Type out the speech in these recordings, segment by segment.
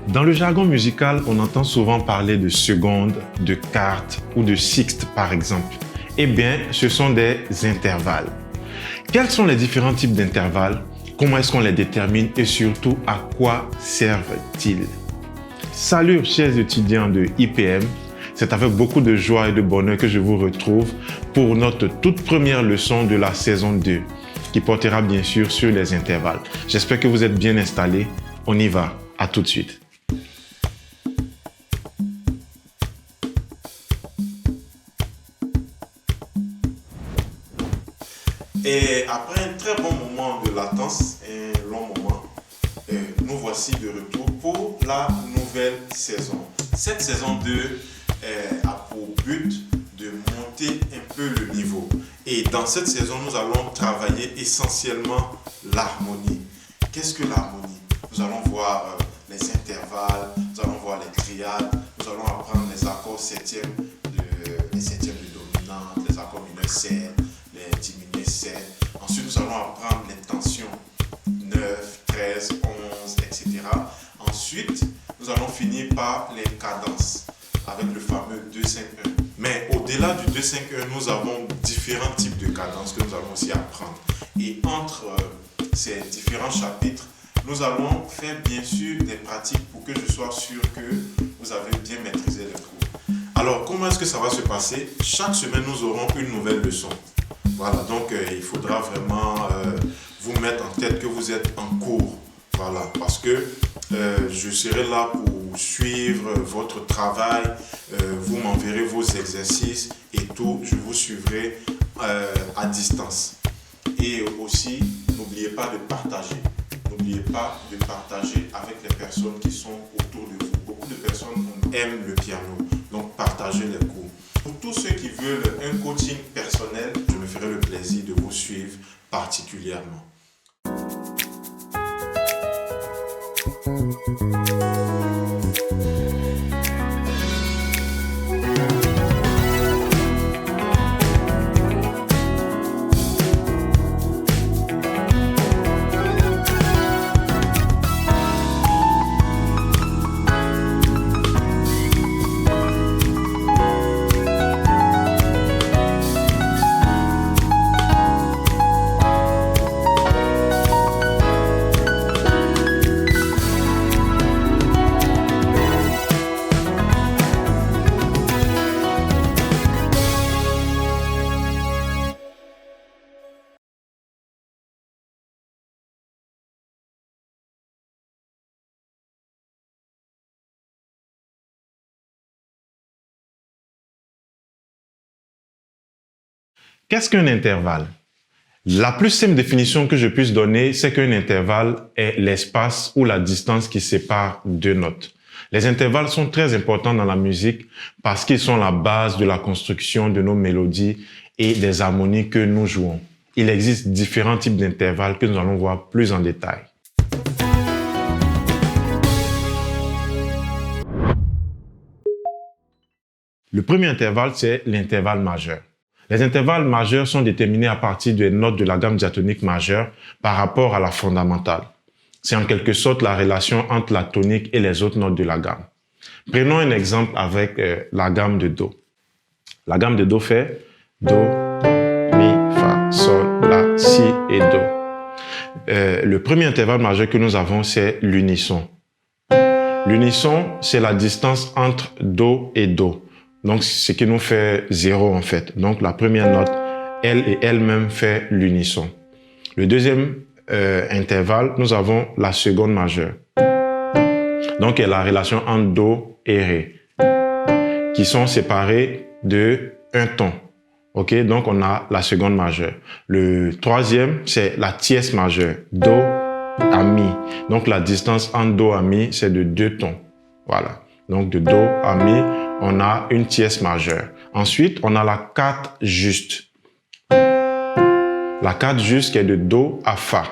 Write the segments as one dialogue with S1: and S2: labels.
S1: Dans le jargon musical, on entend souvent parler de secondes, de quartes ou de sixtes par exemple. Eh bien, ce sont des intervalles. Quels sont les différents types d'intervalles? Comment est-ce qu'on les détermine et surtout à quoi servent-ils? Salut chers étudiants de IPM, c'est avec beaucoup de joie et de bonheur que je vous retrouve pour notre toute première leçon de la saison 2 qui portera bien sûr sur les intervalles. J'espère que vous êtes bien installés. On y va, à tout de suite. Et après un très bon moment de latence, un long moment, nous voici de retour pour la nouvelle saison. Cette saison 2 a pour but de monter un peu le niveau. Et dans cette saison, nous allons travailler essentiellement l'harmonie. Qu'est-ce que l'harmonie? Nous allons voir les intervalles, nous allons voir les triades, nous allons apprendre les accords septièmes de dominante, les accords mineurs 7, les diminués 7. Ensuite, nous allons apprendre les tensions 9, 13, 11, etc. Ensuite, nous allons finir par les cadences avec le fameux 2-5-1. Mais au-delà du 2-5-1, nous avons différents types de cadences que nous allons aussi apprendre. Et entre ces différents chapitres, nous allons faire bien sûr des pratiques pour que je sois sûr que vous avez bien maîtrisé les cours. Alors, comment est-ce que ça va se passer? Chaque semaine, nous aurons une nouvelle leçon. Voilà, donc il faudra vraiment vous mettre en tête que vous êtes en cours. Voilà, parce que je serai là pour suivre votre travail, vous m'enverrez vos exercices et tout, je vous suivrai à distance. Et aussi, n'oubliez pas de partager. N'oubliez pas de partager avec les personnes qui sont autour de vous. Beaucoup de personnes aiment le piano, donc partagez les cours. Pour tous ceux qui veulent un coaching personnel, je me ferai le plaisir de vous suivre particulièrement. Qu'est-ce qu'un intervalle? La plus simple définition que je puisse donner, c'est qu'un intervalle est l'espace ou la distance qui sépare deux notes. Les intervalles sont très importants dans la musique parce qu'ils sont la base de la construction de nos mélodies et des harmonies que nous jouons. Il existe différents types d'intervalles que nous allons voir plus en détail. Le premier intervalle, c'est l'intervalle majeur. Les intervalles majeurs sont déterminés à partir des notes de la gamme diatonique majeure par rapport à la fondamentale. C'est en quelque sorte la relation entre la tonique et les autres notes de la gamme. Prenons un exemple avec la gamme de Do. La gamme de Do fait Do, Mi, Fa, Sol, La, Si et Do. Le premier intervalle majeur que nous avons, c'est l'unisson. L'unisson, c'est la distance entre Do et Do. Donc, ce qui nous fait 0 en fait. Donc, la première note, elle et elle-même fait l'unisson. Le deuxième intervalle, nous avons la seconde majeure. Donc, il y a la relation entre Do et Ré, qui sont séparés de un ton. Ok, donc on a la seconde majeure. Le troisième, c'est la tierce majeure, Do à Mi. Donc, la distance entre Do à Mi, c'est de 2 tons. Voilà. Donc, de Do à Mi, on a une tierce majeure. Ensuite, on a la quarte juste. La quarte juste qui est de Do à Fa.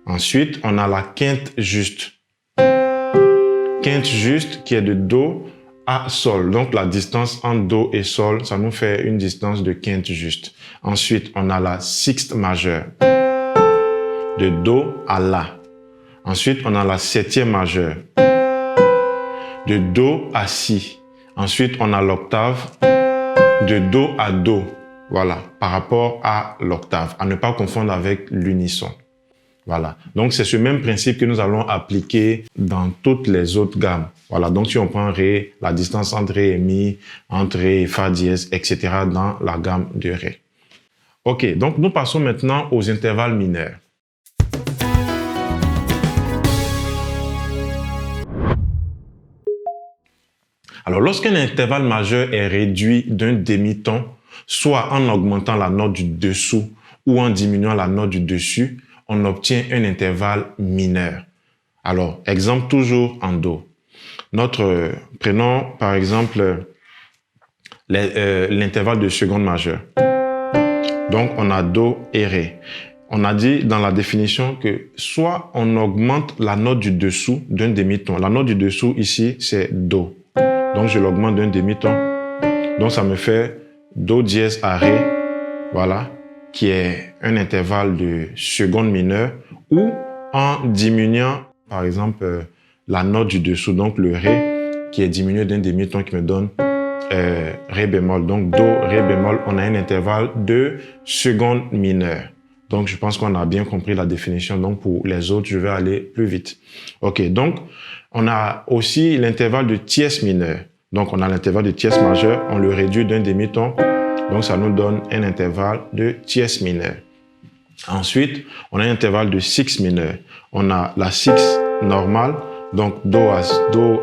S1: Ensuite, on a la quinte juste. Quinte juste qui est de Do à Sol. Donc, la distance entre Do et Sol, ça nous fait une distance de quinte juste. Ensuite, on a la sixte majeure. De Do à La. Ensuite, on a la septième majeure. de Do à Si. Ensuite, on a l'octave de Do à Do. Voilà, par rapport à l'octave, à ne pas confondre avec l'unisson. Voilà, donc c'est ce même principe que nous allons appliquer dans toutes les autres gammes. Voilà, donc si on prend Ré, la distance entre Ré et Mi, entre Ré et Fa dièse, etc. dans la gamme de Ré. Ok, donc nous passons maintenant aux intervalles mineurs. Alors, lorsqu'un intervalle majeur est réduit d'un demi-ton, soit en augmentant la note du dessous ou en diminuant la note du dessus, on obtient un intervalle mineur. Alors, exemple toujours en Do. Prenons par exemple l'intervalle de seconde majeure. Donc, on a Do et Ré. On a dit dans la définition que soit on augmente la note du dessous d'un demi-ton. La note du dessous ici, c'est Do. Donc, je l'augmente d'un demi-ton. Donc, ça me fait Do dièse à Ré. Voilà. Qui est un intervalle de seconde mineure, ou en diminuant, par exemple, la note du dessous, donc le Ré, qui est diminué d'un demi-ton qui me donne Ré bémol. Donc, Do, Ré bémol, on a un intervalle de seconde mineure. Donc, je pense qu'on a bien compris la définition. Donc, pour les autres, je vais aller plus vite. OK, donc, on a aussi l'intervalle de tierce mineure. Donc, on a l'intervalle de tierce majeure, on le réduit d'un demi-ton. Donc, ça nous donne un intervalle de tierce mineure. Ensuite, on a un intervalle de sixte mineure. On a la sixte normale, donc Do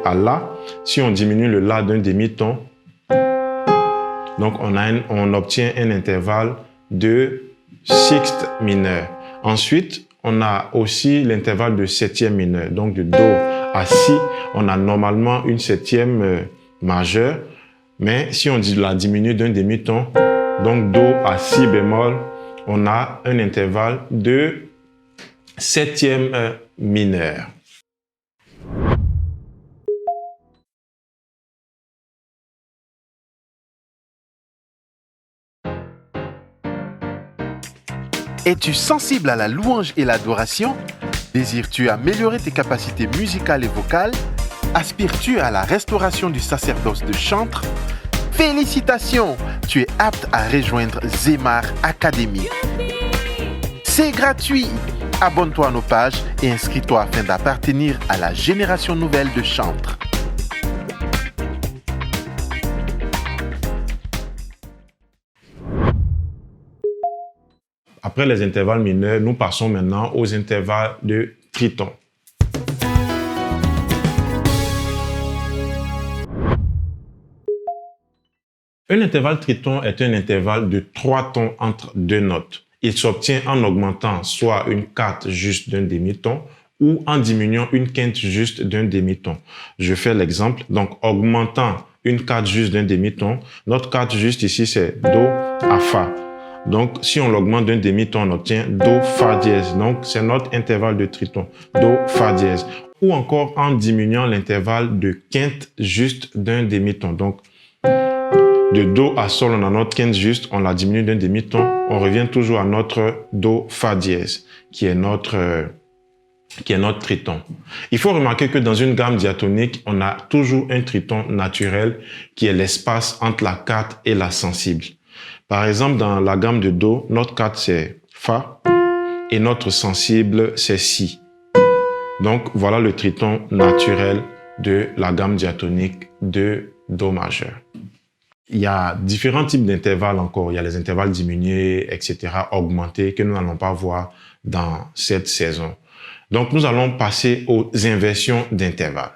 S1: à La. Si on diminue le La d'un demi-ton, donc on obtient un intervalle de sixte mineure. Ensuite, on a aussi l'intervalle de septième mineure. Donc, de Do à Si, on a normalement une septième majeure. Mais si on la diminue d'un demi-ton, donc Do à Si bémol, on a un intervalle de septième mineur.
S2: Es-tu sensible à la louange et l'adoration? Désires-tu améliorer tes capacités musicales et vocales? Aspires-tu à la restauration du sacerdoce de chantre? Félicitations! Tu es apte à rejoindre Zemar Academy. C'est gratuit! Abonne-toi à nos pages et inscris-toi afin d'appartenir à la génération nouvelle de chantres.
S1: Après les intervalles mineurs, nous passons maintenant aux intervalles de triton. Un intervalle triton est un intervalle de 3 tons entre 2 notes. Il s'obtient en augmentant soit une quarte juste d'un demi-ton ou en diminuant une quinte juste d'un demi-ton. Je fais l'exemple. Donc, augmentant une quarte juste d'un demi-ton, notre quarte juste ici, c'est Do à Fa. Donc, si on l'augmente d'un demi-ton, on obtient Do, Fa dièse. Donc, c'est notre intervalle de triton. Do, Fa dièse. Ou encore en diminuant l'intervalle de quinte juste d'un demi-ton. Donc, de Do à Sol, on a notre quinte juste, on la diminue d'un demi-ton. On revient toujours à notre Do, Fa dièse, qui est notre triton. Il faut remarquer que dans une gamme diatonique, on a toujours un triton naturel qui est l'espace entre la quarte et la sensible. Par exemple, dans la gamme de Do, notre quarte c'est Fa et notre sensible c'est Si. Donc, voilà le triton naturel de la gamme diatonique de Do majeur. Il y a différents types d'intervalles encore. Il y a les intervalles diminués, etc., augmentés, que nous n'allons pas voir dans cette saison. Donc, nous allons passer aux inversions d'intervalles.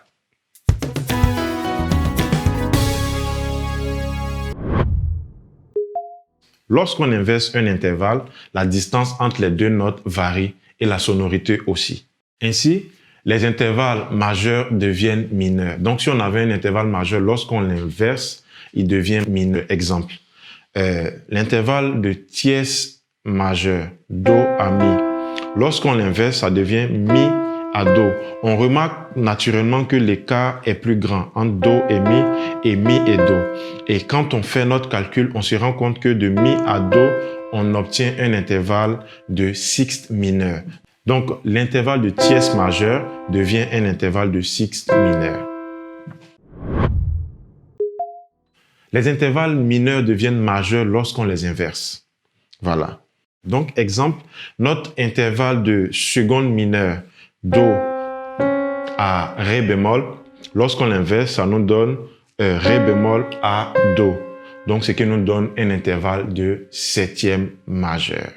S1: Lorsqu'on inverse un intervalle, la distance entre les deux notes varie et la sonorité aussi. Ainsi, les intervalles majeurs deviennent mineurs. Donc, si on avait un intervalle majeur, lorsqu'on l'inverse, il devient mineur. Exemple, l'intervalle de tierce majeure, Do à Mi. Lorsqu'on l'inverse, ça devient Mi à Do. On remarque naturellement que l'écart est plus grand entre Do et Mi et Do. Et quand on fait notre calcul, on se rend compte que de Mi à Do, on obtient un intervalle de sixte mineur. Donc, l'intervalle de tierce majeure devient un intervalle de sixte mineur.
S3: Les intervalles mineurs deviennent majeurs lorsqu'on les inverse. Voilà. Donc, exemple, notre intervalle de seconde mineure Do à Ré bémol, lorsqu'on l'inverse, ça nous donne Ré bémol à Do. Donc, ce qui nous donne un intervalle de septième majeur.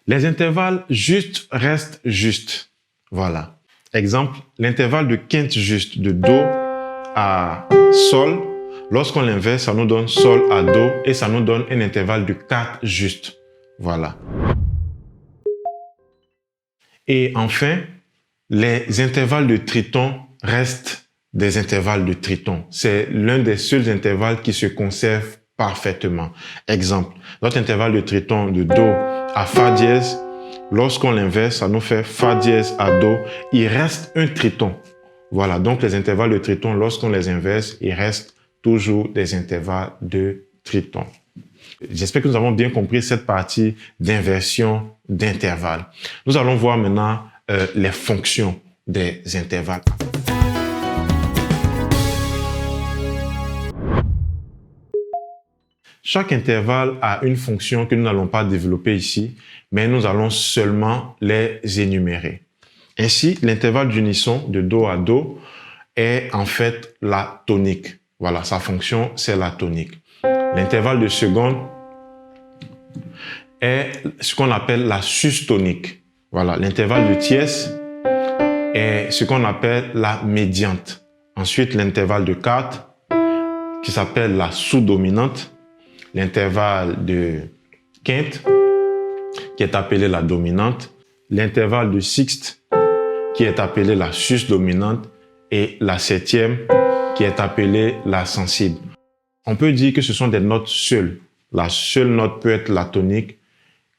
S3: Les intervalles justes restent justes. Voilà. Exemple, l'intervalle de quinte juste de Do à Sol, lorsqu'on l'inverse, ça nous donne Sol à Do et ça nous donne un intervalle de 4 juste. Voilà. Et enfin, les intervalles de triton restent des intervalles de triton. C'est l'un des seuls intervalles qui se conserve parfaitement. Exemple, notre intervalle de triton de Do à Fa dièse, lorsqu'on l'inverse, ça nous fait Fa dièse à Do. Il reste un triton. Voilà, donc les intervalles de triton, lorsqu'on les inverse, il reste toujours des intervalles de triton. J'espère que nous avons bien compris cette partie d'inversion d'intervalles. Nous allons voir maintenant les fonctions des intervalles. Chaque intervalle a une fonction que nous n'allons pas développer ici, mais nous allons seulement les énumérer. Ainsi, l'intervalle d'unisson de Do à Do est en fait la tonique. Voilà, sa fonction, c'est la tonique. L'intervalle de seconde est ce qu'on appelle la sustonique. Voilà, l'intervalle de tierce est ce qu'on appelle la médiante. Ensuite, l'intervalle de quarte qui s'appelle la sous-dominante. L'intervalle de quinte qui est appelée la dominante. L'intervalle de sixte qui est appelée la sus-dominante et la septième qui est appelée la sensible. On peut dire que ce sont des notes seules. La seule note peut être la tonique,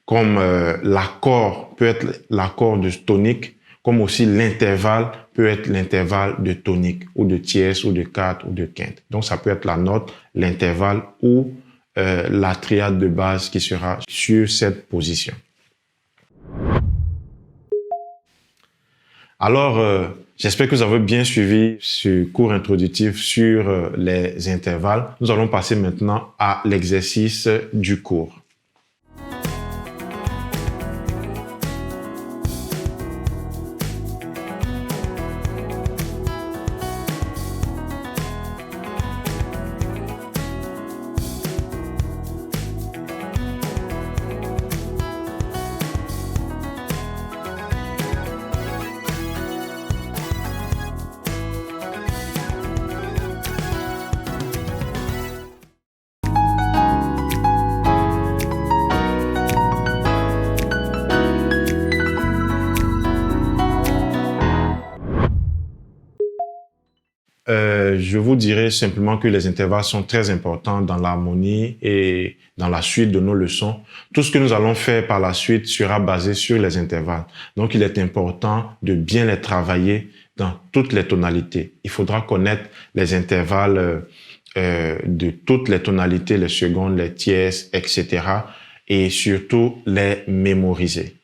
S3: comme l'accord peut être l'accord de tonique, comme aussi l'intervalle peut être l'intervalle de tonique, ou de tierce, ou de quarte, ou de quinte. Donc ça peut être la note, l'intervalle ou la triade de base qui sera sur cette position. Alors, j'espère que vous avez bien suivi ce cours introductif sur les intervalles. Nous allons passer maintenant à l'exercice du cours. Je vous dirais simplement que les intervalles sont très importants dans l'harmonie et dans la suite de nos leçons. Tout ce que nous allons faire par la suite sera basé sur les intervalles. Donc, il est important de bien les travailler dans toutes les tonalités. Il faudra connaître les intervalles de toutes les tonalités, les secondes, les tierces, etc. Et surtout, les mémoriser.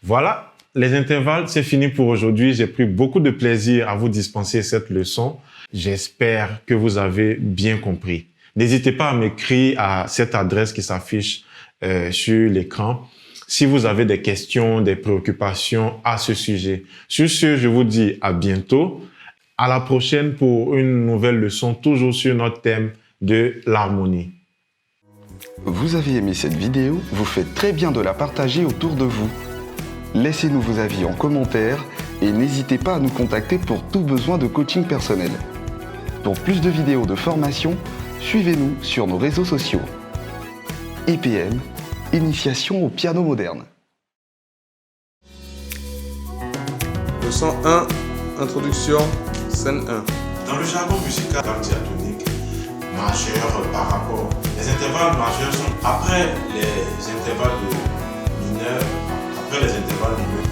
S3: Voilà. Les intervalles, c'est fini pour aujourd'hui. J'ai pris beaucoup de plaisir à vous dispenser cette leçon. J'espère que vous avez bien compris. N'hésitez pas à m'écrire à cette adresse qui s'affiche sur l'écran si vous avez des questions, des préoccupations à ce sujet. Sur ce, je vous dis à bientôt. À la prochaine pour une nouvelle leçon, toujours sur notre thème de l'harmonie.
S4: Vous avez aimé cette vidéo, vous faites très bien de la partager autour de vous. Laissez-nous vos avis en commentaire et n'hésitez pas à nous contacter pour tout besoin de coaching personnel. Pour plus de vidéos de formation, suivez-nous sur nos réseaux sociaux. EPM, Initiation au piano moderne.
S5: Leçon 1, Introduction, scène 1.
S1: Dans le jargon musical diatonique, majeur par rapport. Les intervalles majeurs sont après les intervalles mineurs. Les intervalles mineurs.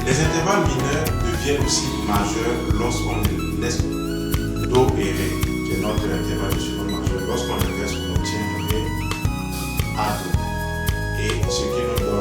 S1: Les intervalles mineurs deviennent aussi majeurs lorsqu'on laisse Do et Ré, qui est notre intervalle de seconde majeur. Lorsqu'on inverse, on obtient Ré à Do. Et ce qui nous donne